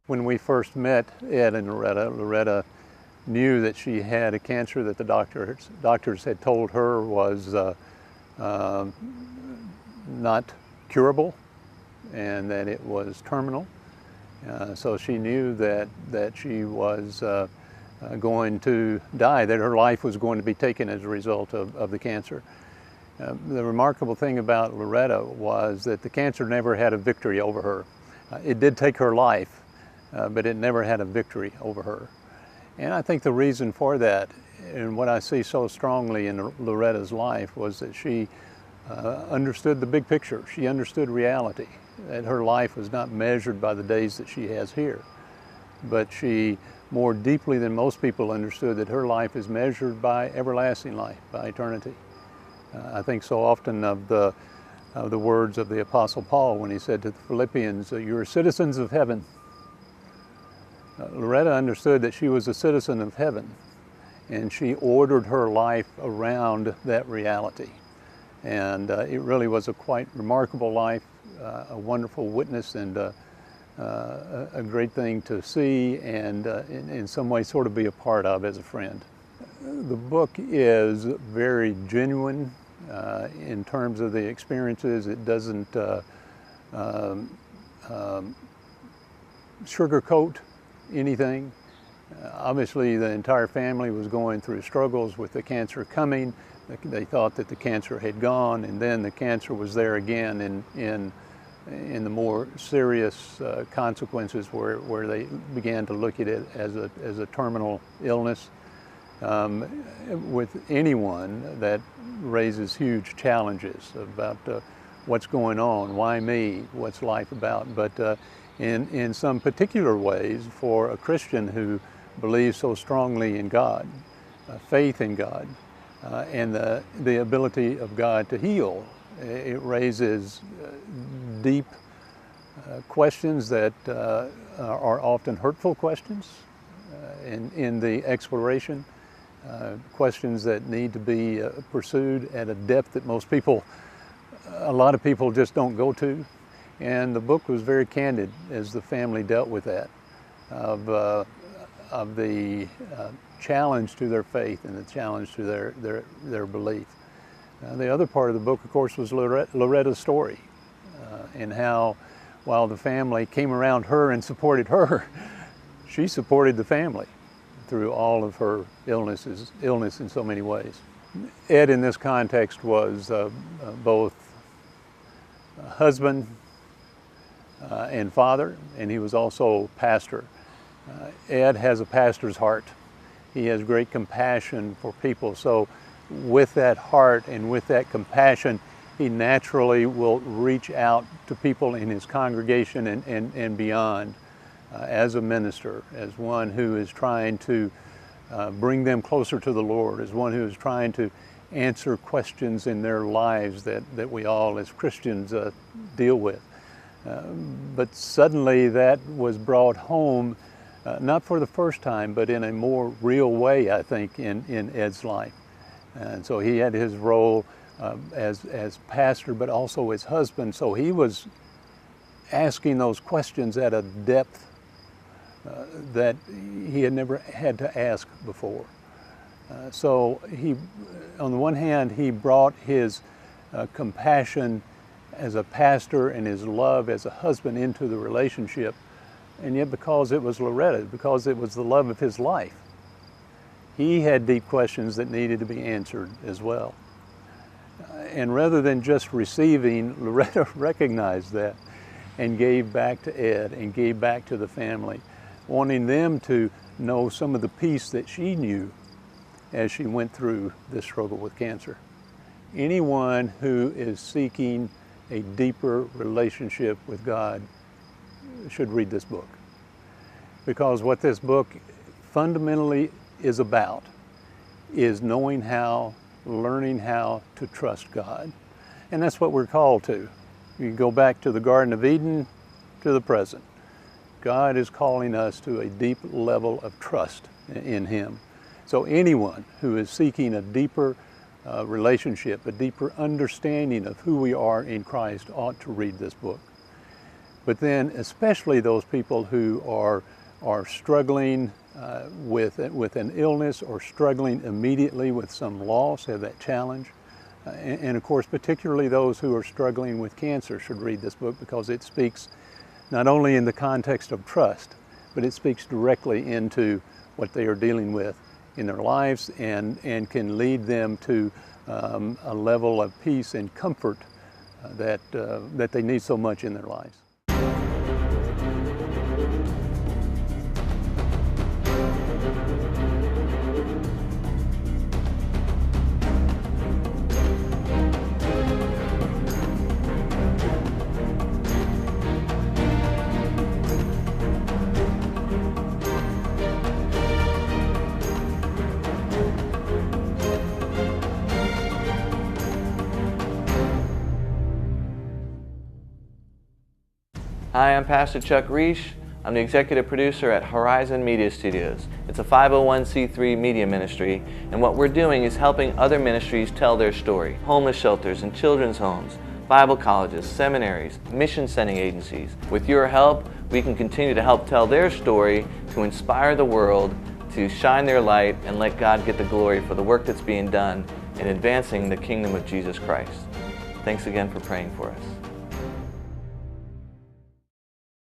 When we first met Ed and Loretta knew that she had a cancer that the doctors had told her was not curable and that it was terminal. So she knew that she was going to die, that her life was going to be taken as a result of the cancer. The remarkable thing about Loretta was that the cancer never had a victory over her. It did take her life, but it never had a victory over her. And I think the reason for that, and what I see so strongly in Loretta's life, was that she understood the big picture. She understood reality, that her life was not measured by the days that she has here, but she more deeply than most people understood that her life is measured by everlasting life, by eternity. I think so often of the words of the Apostle Paul when he said to the Philippians, "You're citizens of heaven." Loretta understood that she was a citizen of heaven, and she ordered her life around that reality. And it really was a quite remarkable life, a wonderful witness, and a great thing to see and in some way sort of be a part of as a friend. The book is very genuine in terms of the experiences. It doesn't sugarcoat anything. Obviously, the entire family was going through struggles with the cancer coming. They thought that the cancer had gone, and then the cancer was there again in the more serious consequences where they began to look at it as a terminal illness. With anyone, that raises huge challenges about what's going on, why me, what's life about. But in some particular ways, for a Christian who believes so strongly in God, faith in God, and the ability of God to heal, it raises deep questions that are often hurtful questions in the exploration, questions that need to be pursued at a depth that a lot of people just don't go to. And the book was very candid as the family dealt with that, of the challenge to their faith and the challenge to their belief. The other part of the book, of course, was Loretta's story, and how, while the family came around her and supported her, she supported the family through all of her illness in so many ways. Ed, in this context, was both a husband and father, and he was also pastor. Ed has a pastor's heart. He has great compassion for people. So with that heart and with that compassion, he naturally will reach out to people in his congregation and beyond as a minister, as one who is trying to bring them closer to the Lord, as one who is trying to answer questions in their lives that we all as Christians deal with. But suddenly that was brought home, not for the first time, but in a more real way, I think, in Ed's life. And so he had his role as pastor, but also as husband. So he was asking those questions at a depth that he had never had to ask before. So he, on the one hand, he brought his compassion as a pastor and his love as a husband into the relationship. And yet, because it was Loretta, because it was the love of his life, he had deep questions that needed to be answered as well. And rather than just receiving, Loretta recognized that and gave back to Ed and gave back to the family, wanting them to know some of the peace that she knew as she went through this struggle with cancer. Anyone who is seeking a deeper relationship with God should read this book, because what this book fundamentally is about is knowing how, learning how to trust God. And that's what we're called to. You go back to the Garden of Eden to the present. God is calling us to a deep level of trust in Him. So anyone who is seeking a deeper relationship, a deeper understanding of who we are in Christ ought to read this book. but then especially those people who are struggling with an illness or struggling immediately with some loss, have that challenge. And of course, particularly those who are struggling with cancer should read this book, because it speaks not only in the context of trust, but it speaks directly into what they are dealing with in their lives, and can lead them to a level of peace and comfort that they need so much in their lives. Hi, I'm Pastor Chuck Reish. I'm the executive producer at Horizon Media Studios. It's a 501c3 media ministry, and what we're doing is helping other ministries tell their story. Homeless shelters and children's homes, Bible colleges, seminaries, mission sending agencies. With your help, we can continue to help tell their story, to inspire the world, to shine their light, and let God get the glory for the work that's being done in advancing the kingdom of Jesus Christ. Thanks again for praying for us.